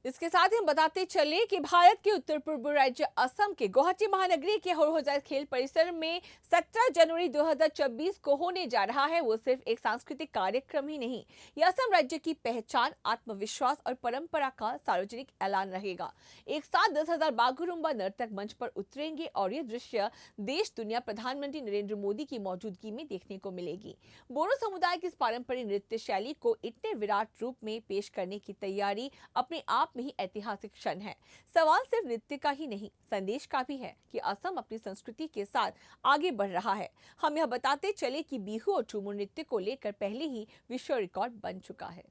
इसके साथ ही हम बताते चले कि भारत के उत्तर पूर्व राज्य असम के गुवाहाटी महानगरी के होरहोजाई खेल परिसर में 17 जनवरी 2024 को होने जा रहा है वो सिर्फ एक सांस्कृतिक कार्यक्रम ही नहीं, यह असम राज्य की पहचान, आत्मविश्वास और परंपरा का सार्वजनिक ऐलान रहेगा। एक साथ 10,000 बागुरुम्बा नर्तक मंच पर उतरेंगे और ये दृश्य देश दुनिया प्रधानमंत्री नरेंद्र मोदी की मौजूदगी में देखने को मिलेगी। बोडो समुदाय की इस पारंपरिक नृत्य शैली को इतने विराट रूप में पेश करने की तैयारी अपने आप में ही ऐतिहासिक क्षण है। सवाल सिर्फ नृत्य का ही नहीं, संदेश का भी है कि असम अपनी संस्कृति के साथ आगे बढ़ रहा है। हम यह बताते चले कि बिहू और झूमर नृत्य को लेकर पहले ही विश्व रिकॉर्ड बन चुका है।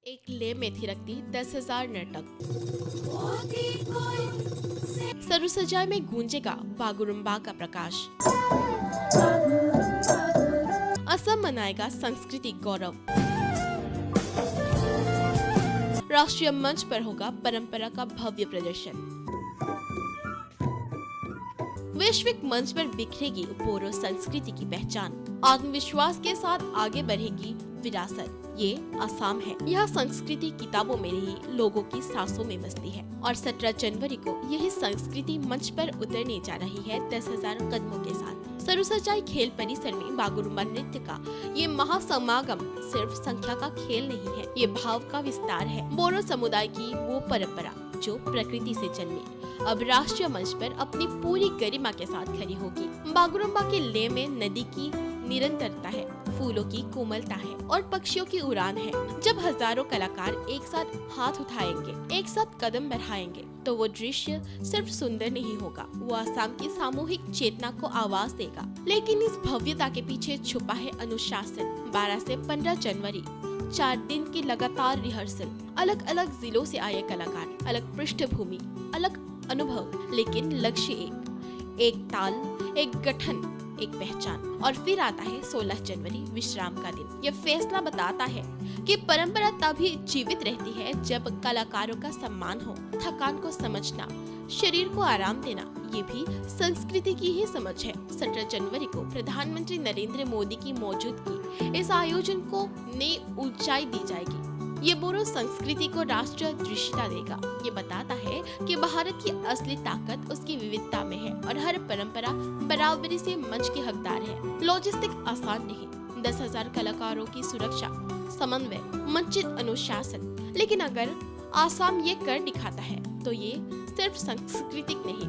एक ले में थिरकती 10,000 नर्तक, सरुसजाई में गूंजेगा बागुरुम्बा का प्रकाश। असम मनाएगा सांस्कृतिक गौरव। राष्ट्रीय मंच पर होगा परंपरा का भव्य प्रदर्शन। वैश्विक मंच पर बिखरेगी बोडो संस्कृति की पहचान। आत्मविश्वास के साथ आगे बढ़ेगी विरासत। ये असम है। यह संस्कृति किताबों में नहीं, लोगों की सांसों में बसती है। और 17 जनवरी को यही संस्कृति मंच पर उतरने जा रही है 10,000 कदमों के साथ। सरुसजाई खेल परिसर में बागुरुम्बा नृत्य का ये महासमागम सिर्फ संख्या का खेल नहीं है, ये भाव का विस्तार है। बोडो समुदाय की वो परंपरा जो प्रकृति से जन्मी, अब राष्ट्रीय मंच पर अपनी पूरी गरिमा के साथ खड़ी होगी। बागुरुम्बा के ले में नदी की निरंतरता है, फूलों की कोमलता है और पक्षियों की उड़ान है। जब हजारों कलाकार एक साथ हाथ उठाएंगे, एक साथ कदम बढ़ाएंगे, तो वो दृश्य सिर्फ सुंदर नहीं होगा, वो असम की सामूहिक चेतना को आवाज देगा। लेकिन इस भव्यता के पीछे छुपा है अनुशासन। 12 से 15 जनवरी 4 दिन की लगातार रिहर्सल, अलग अलग जिलों से आए कलाकार, अलग पृष्ठभूमि, अलग अनुभव, लेकिन लक्ष्य एक ताल, एक गठन, एक पहचान। और फिर आता है 16 जनवरी विश्राम का दिन। यह फैसला बताता है कि परंपरा तभी जीवित रहती है जब कलाकारों का सम्मान हो। थकान को समझना, शरीर को आराम देना, ये भी संस्कृति की ही समझ है। 17 जनवरी को प्रधानमंत्री नरेंद्र मोदी की मौजूदगी इस आयोजन को नई ऊंचाई दी जाएगी। ये बोडो संस्कृति को राष्ट्रीय दृश्यता देगा। ये बताता है कि भारत की असली ताकत उसकी विविधता में है और हर परंपरा बराबरी से मंच की हकदार है। लॉजिस्टिक आसान नहीं, 10,000 कलाकारों की सुरक्षा, समन्वय, मंचित अनुशासन। लेकिन अगर आसाम ये कर दिखाता है तो ये सिर्फ सांस्कृतिक नहीं,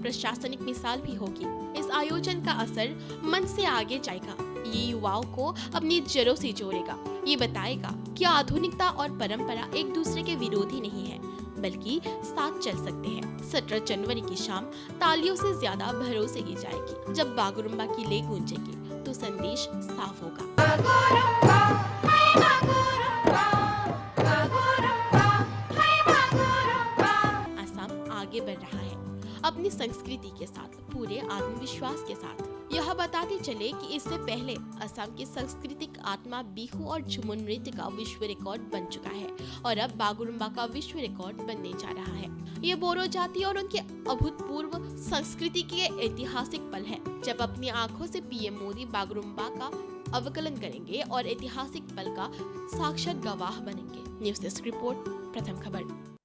प्रशासनिक मिसाल भी होगी। इस आयोजन का असर मन से आगे जाएगा। ये युवाओं को अपनी जड़ों से जोड़ेगा। ये बताएगा कि आधुनिकता और परंपरा एक दूसरे के विरोधी नहीं है, बल्कि साथ चल सकते हैं। 17 जनवरी की शाम तालियों से ज्यादा भरोसे की जाएगी। जब बागुरुम्बा की ले गूंजेगी तो संदेश साफ होगा। असम आगे बढ़ रहा है अपनी संस्कृति के साथ, पूरे आत्मविश्वास के साथ। यह बताते चले कि इससे पहले असम की सांस्कृतिक आत्मा बिहू और झूमर नृत्य का विश्व रिकॉर्ड बन चुका है और अब बागुरुम्बा का विश्व रिकॉर्ड बनने जा रहा है। ये बोडो जाति और उनकी अभूतपूर्व संस्कृति के ऐतिहासिक पल है, जब अपनी आंखों से पीएम मोदी बागुरुम्बा का अवकलन करेंगे और ऐतिहासिक पल का साक्षात गवाह बनेंगे। न्यूज़ डेस्क रिपोर्ट, प्रथम खबर।